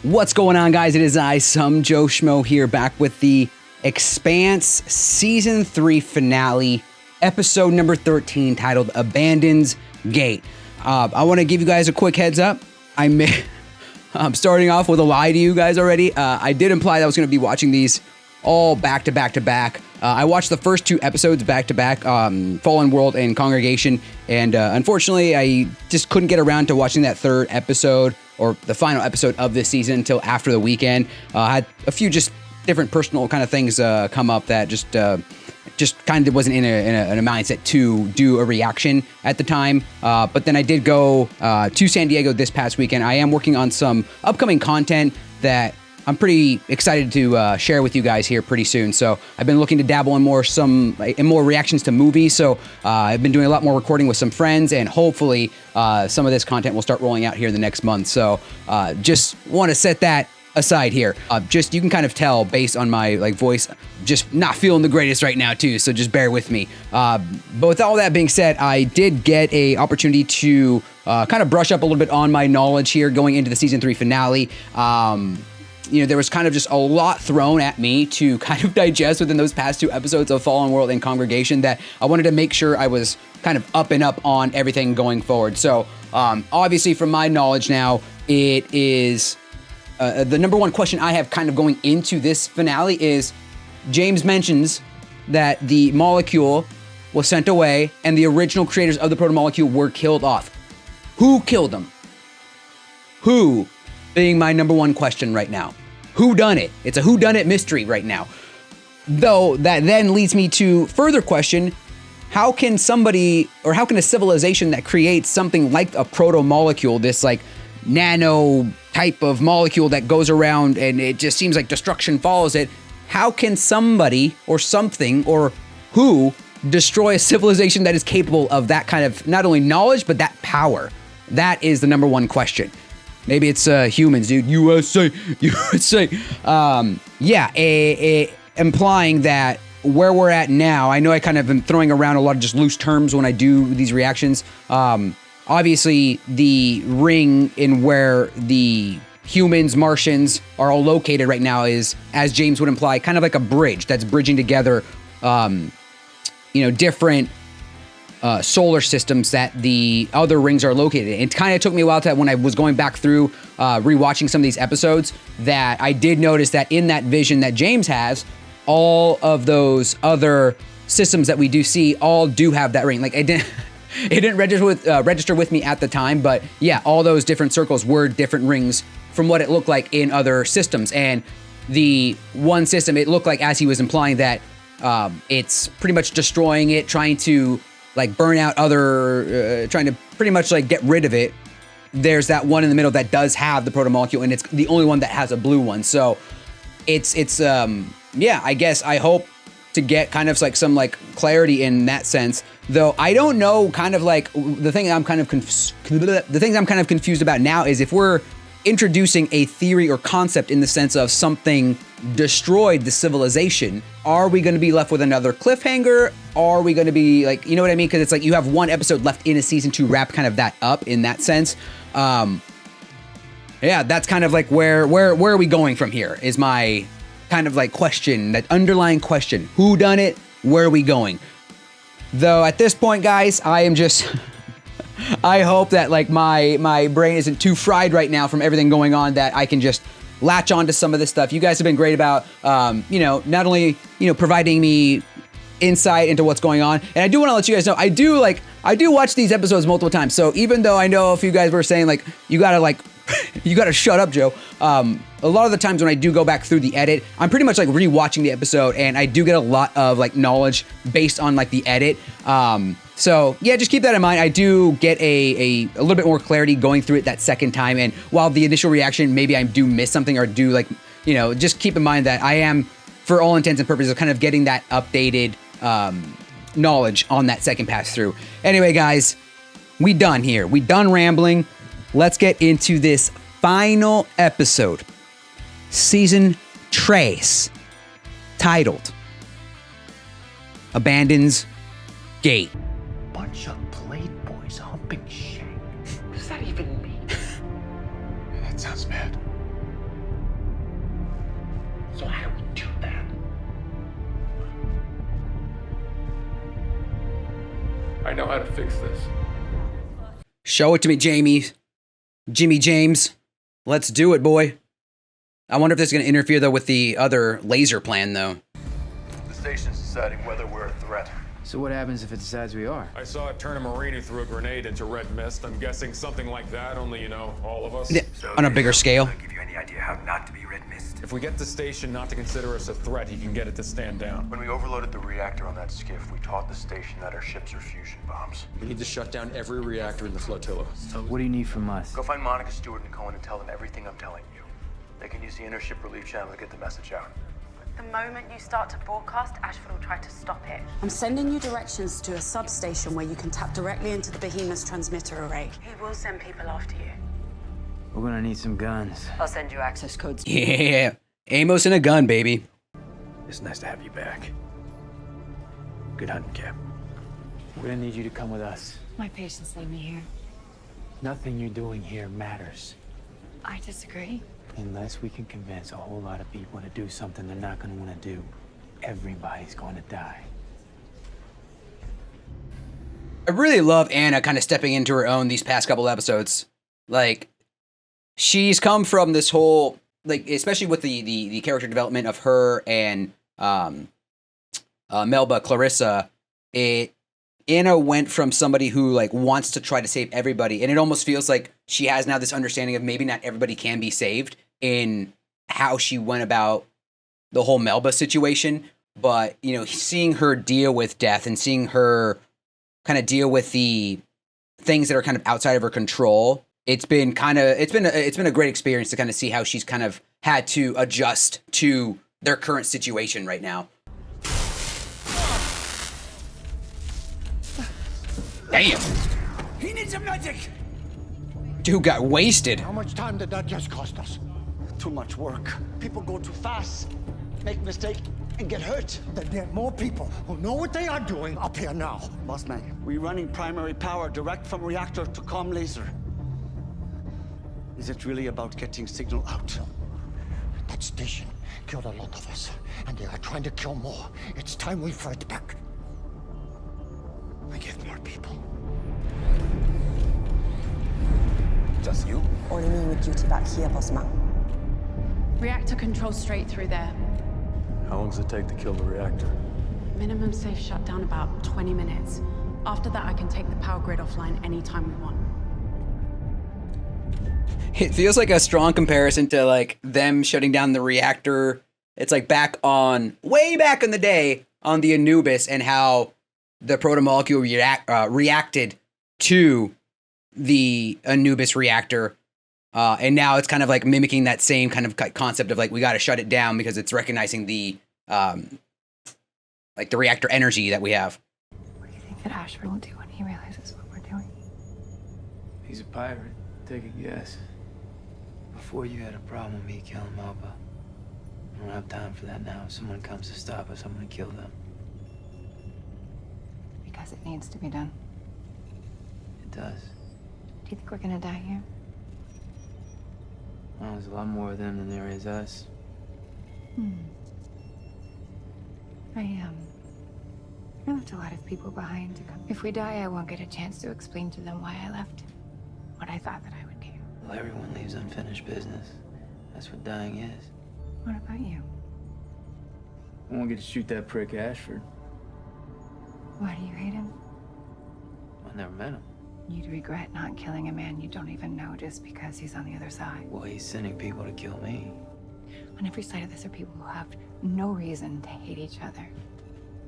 What's going on, guys? It is I, some Joe Schmo, here, back with the Expanse Season 3 finale, episode number 13, titled Abaddon's Gate. I want to give you guys a quick heads up. I'm starting off with a lie to you guys already. I did imply that I was going to be watching these all back to back to back. I watched the first two episodes back to back, Fallen World and Congregation, and unfortunately, I just couldn't get around to watching that third episode, or the final episode of this season, until after the weekend. I had a few just different personal kind of things come up that just kind of wasn't in a mindset to do a reaction at the time. But then I did go to San Diego this past weekend. I am working on some upcoming content that I'm pretty excited to share with you guys here pretty soon. So I've been looking to dabble in more reactions to movies. So I've been doing a lot more recording with some friends, and hopefully some of this content will start rolling out here in the next month. So just want to set that aside here. Just, you can kind of tell based on my voice, just not feeling the greatest right now too. So just bear with me. But with all that being said, I did get a opportunity to kind of brush up a little bit on my knowledge here going into the season 3 finale. There was kind of just a lot thrown at me to kind of digest within those past two episodes of Fallen World and Congregation that I wanted to make sure I was kind of up and up on everything going forward. So obviously, from my knowledge now, it is the number one question I have kind of going into this finale is James mentions that the molecule was sent away and the original creators of the proto-molecule were killed off. Who killed them? Who being my number one question right now. Who done it? It's a who done it mystery right now. Though that then leads me to further question, how can a civilization that creates something like a proto-molecule, this nano type of molecule that goes around and it just seems like destruction follows it, how can somebody or something or who destroy a civilization that is capable of that kind of not only knowledge but that power? That is the number one question. Maybe it's humans, dude. USA. Implying that where we're at now, I know I kind of am throwing around a lot of just loose terms when I do these reactions. Obviously, the ring in where the humans, Martians are all located right now is, as James would imply, kind of like a bridge that's bridging together, different solar systems that the other rings are located in. It kind of took me a while to, when I was going back through rewatching some of these episodes, that I did notice that in that vision that James has, all of those other systems that we do see all do have that ring. It didn't register with me at the time, but yeah, all those different circles were different rings from what it looked like in other systems. And the one system, it looked like, as he was implying, that it's pretty much destroying it, trying to burn out trying to pretty much get rid of it. There's that one in the middle that does have the proto-molecule, and it's the only one that has a blue one. So it's I guess I hope to get kind of some clarity in that sense. Though I don't know, the thing I'm kind of confused about now is if we're introducing a theory or concept in the sense of something destroyed the civilization, are we going to be left with another cliffhanger? Are we going to be you know what I mean? Because it's you have one episode left in a season to wrap kind of that up in that sense. That's kind of where are we going from here is my kind of question, that underlying question. Who done it? Where are we going? Though at this point, guys, I am just I hope that my brain isn't too fried right now from everything going on, that I can just latch on to some of this stuff. You guys have been great about, not only, providing me insight into what's going on. And I do want to let you guys know, I do watch these episodes multiple times. So even though I know a few guys were saying you gotta shut up, Joe. A lot of the times when I do go back through the edit, I'm pretty much rewatching the episode, and I do get a lot of knowledge based on the edit. So yeah, just keep that in mind. I do get a little bit more clarity going through it that second time. And while the initial reaction, maybe I do miss something or do just keep in mind that I am, for all intents and purposes, kind of getting that updated knowledge on that second pass through. Anyway, guys, we done here. We done rambling. Let's get into this final episode. Season Trace, titled Abaddon's Gate. Bunch of playboys humping shank. What does that even mean? That sounds bad. I know how to fix this. Show it to me, Jimmy James. Let's do it, boy. I wonder if this is going to interfere, though, with the other laser plan, though. The station's deciding whether we're a threat. So what happens if it decides we are? I saw it turn a Marine who threw a grenade into red mist. I'm guessing something like that, only, you know, all of us. Yeah, on a bigger scale. I'll give you any idea how not to be red mist. If we get the station not to consider us a threat, he can get it to stand down. When we overloaded the reactor on that skiff, we taught the station that our ships are fusion bombs. We need to shut down every reactor in the flotilla. So what do you need from us? Go find Monica Stewart and Cohen and tell them everything I'm telling you. They can use the intership relief channel to get the message out. The moment you start to broadcast, Ashford will try to stop it. I'm sending you directions to a substation where you can tap directly into the Behemoth's transmitter array. He will send people after you. We're gonna need some guns. I'll send you access codes. Yeah. Amos and a gun, baby. It's nice to have you back. Good hunting, Cap. We're gonna need you to come with us. My patients need me here. Nothing you're doing here matters. I disagree. Unless we can convince a whole lot of people to do something they're not gonna wanna do, everybody's going to die. I really love Anna kind of stepping into her own these past couple episodes. Like, she's come from this whole, like, especially with the character development of her and Melba, Clarissa, Anna went from somebody who, like, wants to try to save everybody, and it almost feels like she has now this understanding of maybe not everybody can be saved in how she went about the whole Melba situation. But, you know, seeing her deal with death and seeing her kind of deal with the things that are kind of outside of her control, it's been a great experience to kind of see how she's kind of had to adjust to their current situation right now. Damn. He needs some magic! Dude got wasted. How much time did that just cost us? Too much work. People go too fast, make mistake, and get hurt. Then there are more people who know what they are doing up here now. Boss man, we're running primary power direct from reactor to comm laser. Is it really about getting signal out? That station killed a lot of us, and they are trying to kill more. It's time we fight back. I get more people. Just you? Only me with duty back here, boss man. Reactor control straight through there. How long does it take to kill the reactor? Minimum safe shutdown about 20 minutes. After that, I can take the power grid offline anytime we want. It feels like a strong comparison to, like, them shutting down the reactor. It's like way back in the day on the Anubis, and how the protomolecule reacted to the Anubis reactor. And now it's kind of like mimicking that same kind of concept of, like, we got to shut it down because it's recognizing the, like, the reactor energy that we have. What do you think that Ashford will do when he realizes what we're doing? He's a pirate. Take a guess. Before you had a problem with me killing Melba. I don't have time for that now. If someone comes to stop us, I'm gonna kill them. Because it needs to be done. It does. Do you think we're gonna die here? Well, there's a lot more of them than there is us. I left a lot of people behind. If we die, I won't get a chance to explain to them why I left. What I thought that I would do. Well, everyone leaves unfinished business. That's what dying is. What about you? I won't get to shoot that prick Ashford. Why do you hate him? I never met him. You'd regret not killing a man you don't even know just because he's on the other side. Well, he's sending people to kill me. On every side of this are people who have no reason to hate each other.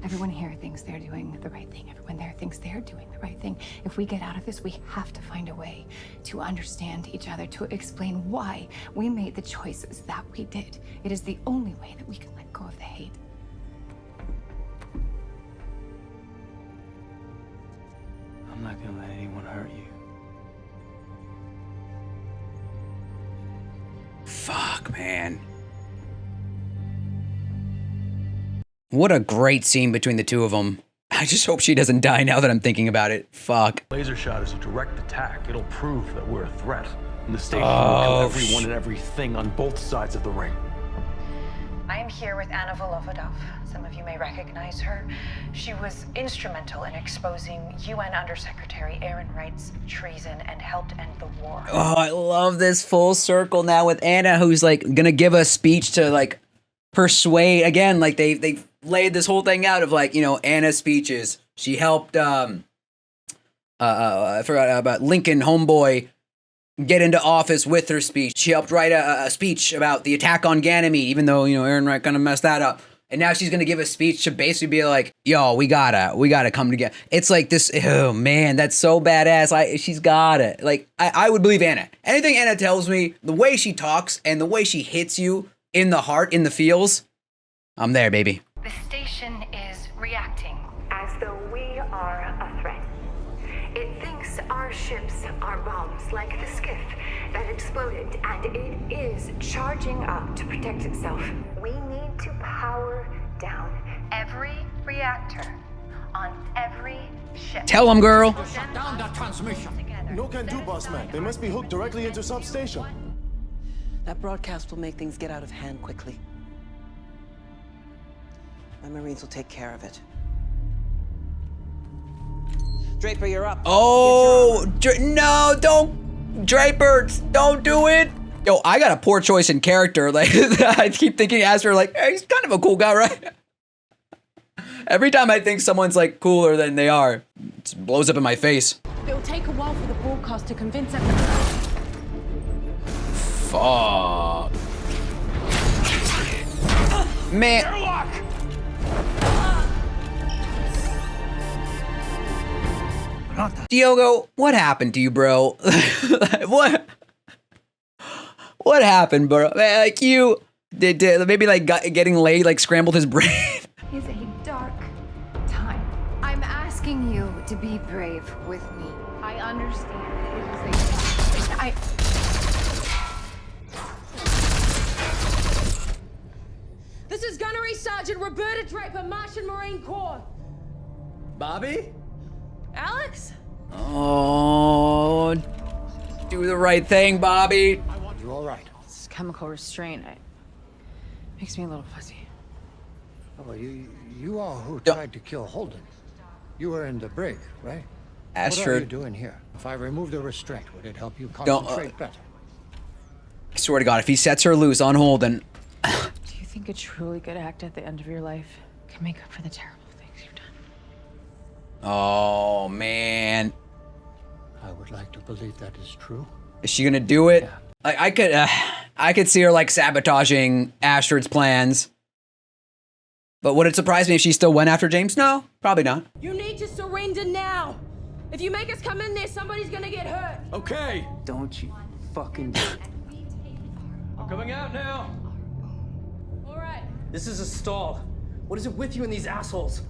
Everyone here thinks they're doing the right thing. Everyone there thinks they're doing the right thing. If we get out of this, we have to find a way to understand each other, to explain why we made the choices that we did. It is the only way that we can let go of the hate. I'm not gonna let anyone hurt you. Fuck, man. What a great scene between the two of them. I just hope she doesn't die now that I'm thinking about it. Fuck. Laser shot is a direct attack. It'll prove that we're a threat. And the station will kill everyone and everything on both sides of the ring. I I'm here with Anna Volovodov. Some of you may recognize her. She was instrumental in exposing UN Undersecretary Aaron Wright's treason and helped end the war. Oh, I love this full circle now with Anna, who's like gonna give a speech to like persuade again. Like they laid this whole thing out of like, you know, Anna's speeches. She helped I forgot about Lincoln homeboy get into office with her speech. She helped write a speech about the attack on Ganymede, even though, you know, Aaron Wright kind of messed that up. And now she's gonna give a speech to basically be like, yo, we gotta come together. It's like this, oh man, that's so badass. She's got it. Like, I would believe Anna. Anything Anna tells me, the way she talks and the way she hits you in the heart, in the feels, I'm there, baby. The station is reacting as though we are a threat. It thinks our ships are bombs, like the skiff that exploded, and it is charging up to protect itself. We need to power down every reactor on every ship. Tell him, girl. Shut down that transmission. No can do, boss man. They must be hooked directly into substation. That broadcast will make things get out of hand quickly. My Marines will take care of it. Draper, you're up. Oh, no, don't, Draper, don't do it. Yo, I got a poor choice in character. Like, I keep thinking Asper, like, hey, he's kind of a cool guy, right? Every time I think someone's like cooler than they are, it blows up in my face. It'll take a while for the broadcast to convince everyone. Fuck. Man. Diogo, what happened to you, bro? What happened, bro? Man, like you did maybe like getting laid like scrambled his brain. It's a dark time. I'm asking you to be brave with me. I understand it is a This is Gunnery Sergeant Roberta Draper, Martian Marine Corps. Bobby? Alex? Oh, do the right thing, Bobby. You all right? This chemical restraint, makes me a little fuzzy. Oh, you are who tried to kill Holden. You were in the brig, right? Ashford. What are you doing here? If I remove the restraint, would it help you concentrate better? I swear to God, if he sets her loose on Holden. Do you think a truly good act at the end of your life can make up for the terrible things you've done? Oh, man. I would like to believe that is true. Is she gonna do it? Yeah. Like, I could see her like sabotaging Ashford's plans. But would it surprise me if she still went after James? No, probably not. You need to surrender now. If you make us come in there, somebody's gonna get hurt. Okay. Don't you fucking do it. I'm coming out now. All right. This is a stall. What is it with you and these assholes?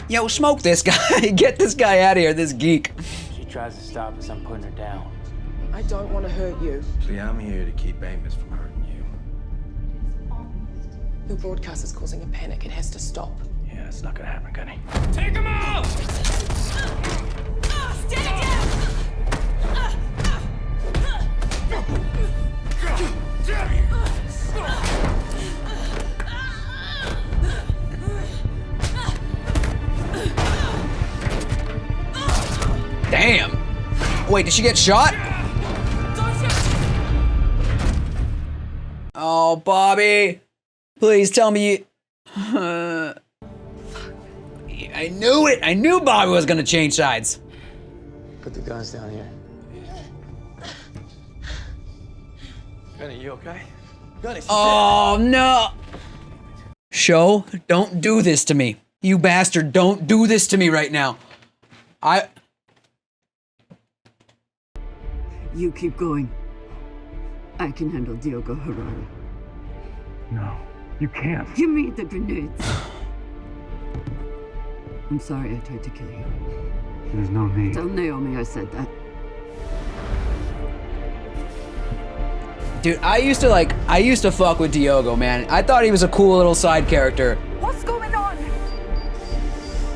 Yo, smoke this guy. Get this guy out of here, this geek. She tries to stop us, I'm putting her down. I don't want to hurt you. See, I'm here to keep Amos from hurting you. Your broadcast is causing a panic. It has to stop. Yeah, it's not gonna happen, Gunny. Take him out! Stand down! Damn you! Damn. Wait, did she get shot? Oh, Bobby. Please tell me you... I knew it. I knew Bobby was gonna change sides. Put the guns down here. Gunny, you okay? Gunny, Oh, no. Show, don't do this to me. You bastard, don't do this to me right now. You keep going. I can handle Diogo Herrera. No, you can't. Give me the grenades. I'm sorry I tried to kill you. There's no need. Tell Naomi I said that. Dude, I used to fuck with Diogo, man. I thought he was a cool little side character. What's going on?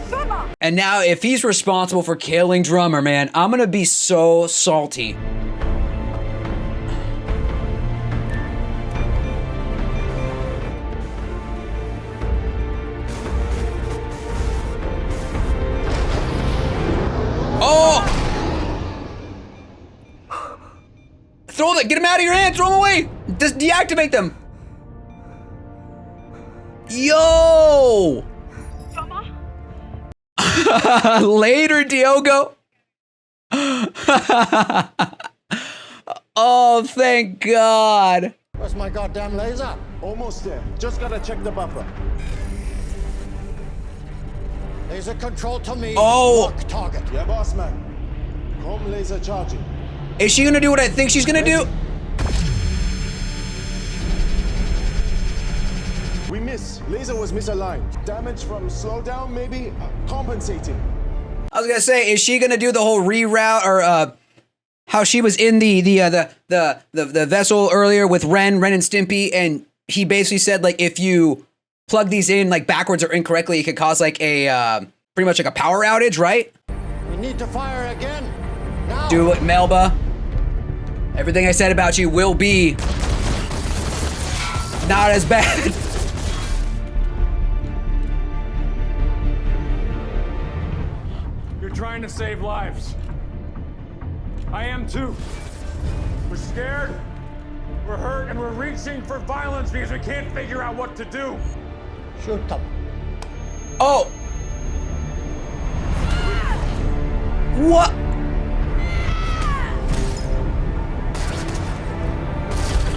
Drummer! And now if he's responsible for killing Drummer, man, I'm gonna be so salty. Get them out of your hands. Throw them away. Just deactivate them. Yo. Later, Diogo. Oh, thank God. Where's my goddamn laser? Almost there. Just gotta check the buffer. Laser control to me. Oh. Mark target. Yeah, boss man. Chrome laser charging. Is she gonna do what I think she's gonna do? We miss. Laser was misaligned. Damage from slowdown, maybe? Compensating. I was gonna say, is she gonna do the whole reroute or how she was in the vessel earlier with Ren and Stimpy, and he basically said like if you plug these in like backwards or incorrectly, it could cause like a pretty much like a power outage, right? We need to fire again. Now. Do it, Melba. Everything I said about you will be not as bad. You're trying to save lives. I am too. We're scared, we're hurt, and we're reaching for violence because we can't figure out what to do. Shoot them. Oh. What?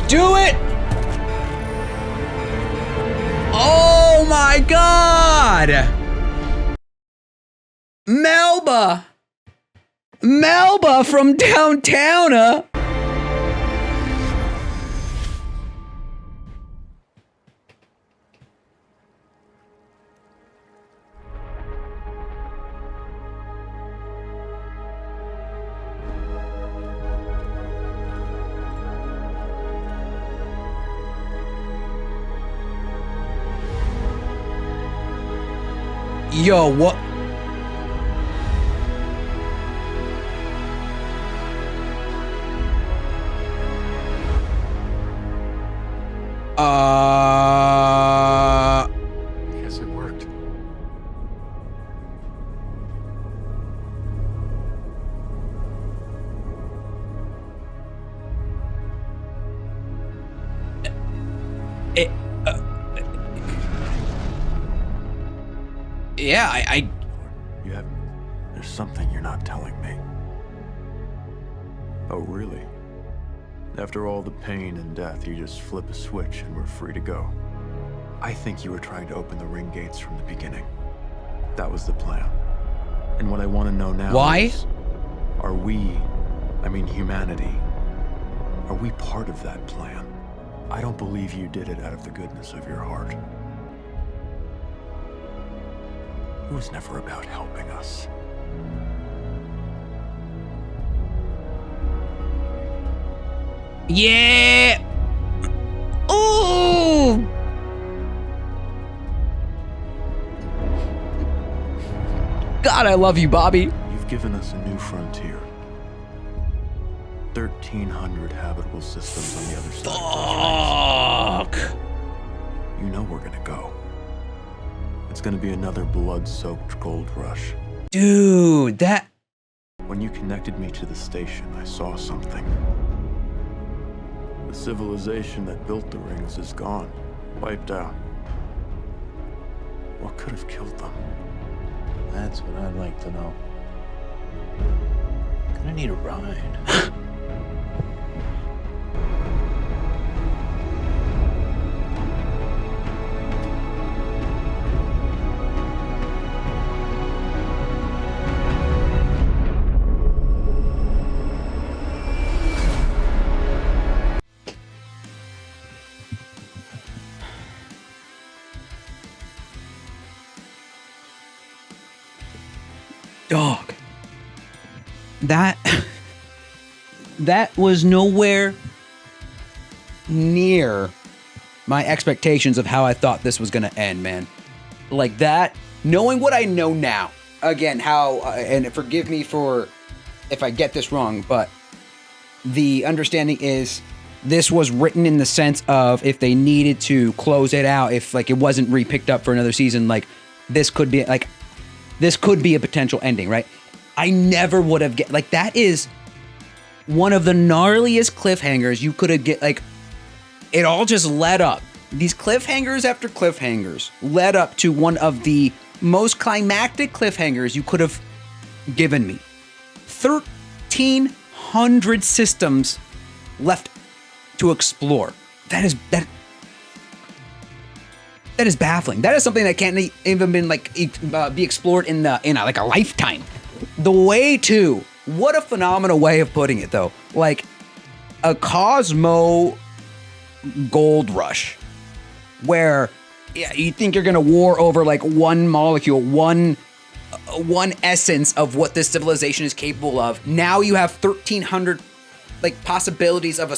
Do it! Oh my God! Melba! Melba from downtown, Yo, what? Guess it worked. Yeah, I You have... There's something you're not telling me. Oh, really? After all the pain and death, you just flip a switch and we're free to go. I think you were trying to open the ring gates from the beginning. That was the plan. And what I want to know now is, are we, I mean humanity, are we part of that plan? I don't believe you did it out of the goodness of your heart. It was never about helping us. Yeah. Ooh. God, I love you, Bobby. You've given us a new frontier. 1,300 habitable systems on the other side. Fuck. You know we're gonna go. It's gonna be another blood-soaked gold rush. Dude, that... When you connected me to the station, I saw something. The civilization that built the rings is gone, wiped out. What could have killed them? That's what I'd like to know. Gonna need a ride. Dog. That was nowhere near my expectations of how I thought this was gonna end, man. Like that, knowing what I know now, again, how, and forgive me for if I get this wrong, but the understanding is this was written in the sense of if they needed to close it out, if like it wasn't re-picked up for another season, like this could be like, this could be a potential ending, right? I never would have like that is one of the gnarliest cliffhangers you could have get. Like, it all just led up. These cliffhangers after cliffhangers led up to one of the most climactic cliffhangers you could have given me. 1,300 systems left to explore. That is baffling. That is something that can't even been like be explored in a lifetime. The way to, what a phenomenal way of putting it though. Like a Cosmo gold rush, where you think you're gonna war over like one molecule, one essence of what this civilization is capable of. Now you have 1,300 like possibilities of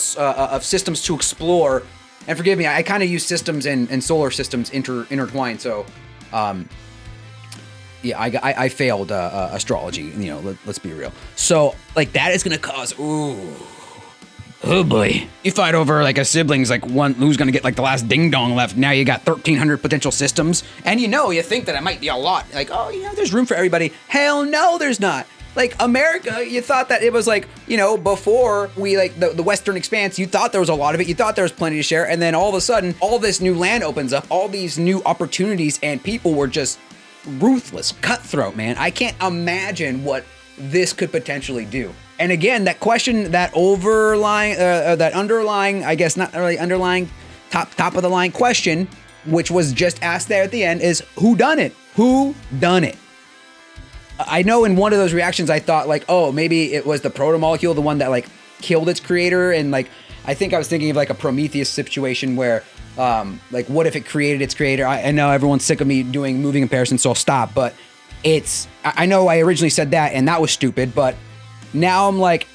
systems to explore. And forgive me, I kind of use systems and solar systems intertwined. So, yeah, I failed astrology. You know, let's be real. So, like, that is gonna cause oh boy. You fight over like a sibling's like one who's gonna get like the last ding dong left. Now you got 1,300 potential systems, and you think that it might be a lot. Like, oh, there's room for everybody. Hell no, there's not. Like America, you thought that it was like, before we like the Western Expanse, you thought there was a lot of it. You thought there was plenty to share. And then all of a sudden, all this new land opens up, all these new opportunities, and people were just ruthless, cutthroat, man. I can't imagine what this could potentially do. And again, that question, that underlying, I guess not really underlying, top of the line question, which was just asked there at the end, is who done it? Who done it? I know in one of those reactions, I thought like, oh, maybe it was the proto-molecule, the one that like killed its creator. And like, I think I was thinking of like a Prometheus situation where, like, what if it created its creator? I know everyone's sick of me doing movie comparisons, so I'll stop. But I know I originally said that and that was stupid, but now I'm like,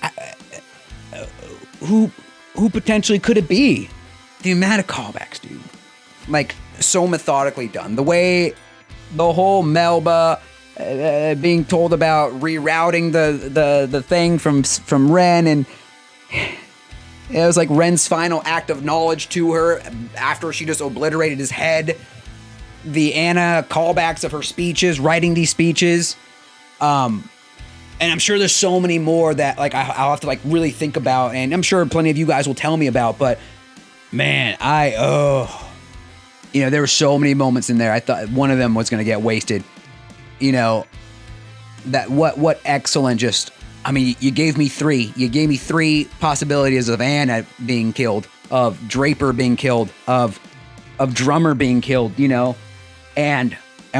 who potentially could it be? The amount of callbacks, dude. Like, so methodically done. The way the whole Melba being told about rerouting the thing from Ren, and it was like Ren's final act of knowledge to her after she just obliterated his head. The Anna callbacks of her speeches, writing these speeches, and I'm sure there's so many more that like I'll have to like really think about, and I'm sure plenty of you guys will tell me about. But man, there were so many moments in there. I thought one of them was gonna get wasted. That what excellent just, I mean, you gave me three. You gave me three possibilities of Anna being killed, of Draper being killed, of Drummer being killed, and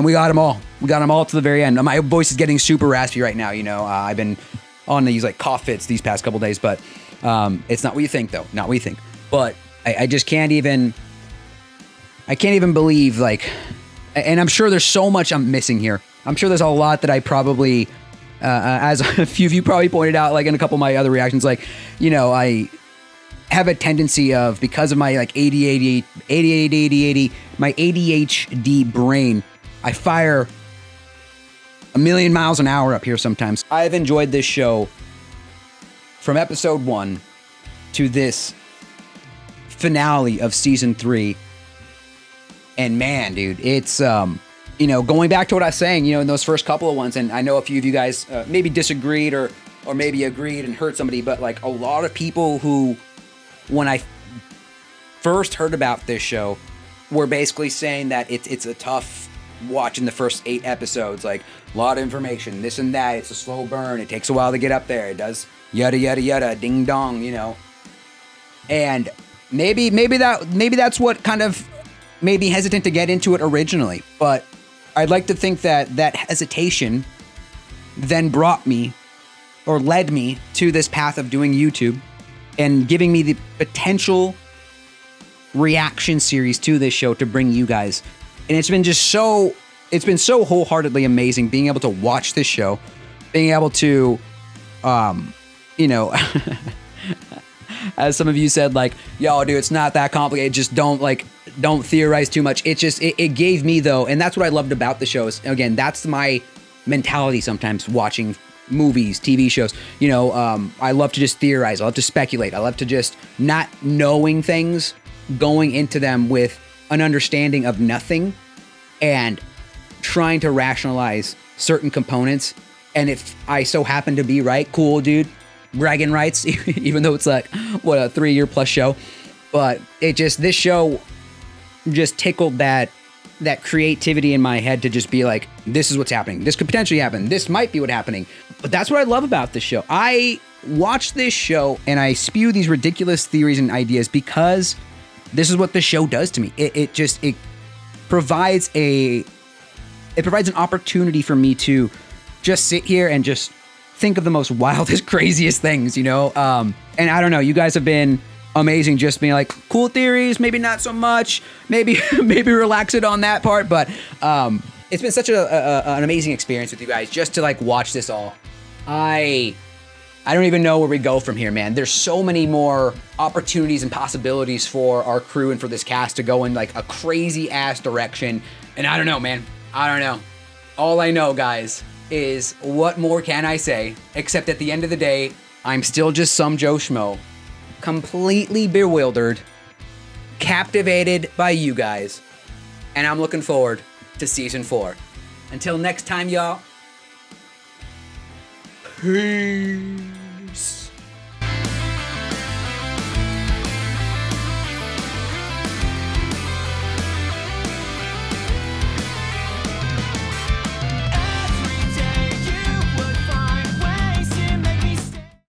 we got them all. We got them all to the very end. My voice is getting super raspy right now. I've been on these like cough fits these past couple days, but it's not what you think though. Not what you think. But I just can't even believe like, and I'm sure there's so much I'm missing here. I'm sure there's a lot that I probably, as a few of you probably pointed out, like in a couple of my other reactions, like, I have a tendency of, because of my like ADHD, my ADHD brain, I fire a million miles an hour up here sometimes. I've enjoyed this show from episode 1 to this finale of season 3. And man, dude, it's, going back to what I was saying, in those first couple of ones, and I know a few of you guys maybe disagreed or maybe agreed and hurt somebody, but like a lot of people who, when I first heard about this show, were basically saying that it's a tough watch in the first 8 episodes, like a lot of information, this and that, it's a slow burn, it takes a while to get up there, it does yada yada yada, ding dong, and maybe that's what kind of made me hesitant to get into it originally, but I'd like to think that hesitation then brought me or led me to this path of doing YouTube and giving me the potential reaction series to this show to bring you guys. And it's been so wholeheartedly amazing being able to watch this show, being able to, as some of you said, like, yo, dude, it's not that complicated. Just don't theorize too much. It gave me though, and that's what I loved about the shows. Again, that's my mentality sometimes watching movies, TV shows. I love to just theorize. I love to speculate. I love to just not knowing things, going into them with an understanding of nothing and trying to rationalize certain components. And if I so happen to be right, cool, dude. bragging rights, even though it's like, what, a 3-year plus show. But this show just tickled that creativity in my head to just be like, this is what's happening. This could potentially happen. This might be what's happening. But that's what I love about this show. I watch this show and I spew these ridiculous theories and ideas because this is what the show does to me. It provides an opportunity for me to just sit here and just think of the most wildest, craziest things, you know? And I don't know, you guys have been amazing, just being like, cool theories, maybe not so much, maybe relax it on that part, but it's been such an amazing experience with you guys just to like watch this all. I don't even know where we go from here, man. There's so many more opportunities and possibilities for our crew and for this cast to go in like a crazy ass direction. And I don't know, man. I don't know. All I know, guys, is what more can I say? Except at the end of the day, I'm still just some Joe Schmo, completely bewildered, captivated by you guys. And I'm looking forward to season 4. Until next time, y'all. Peace.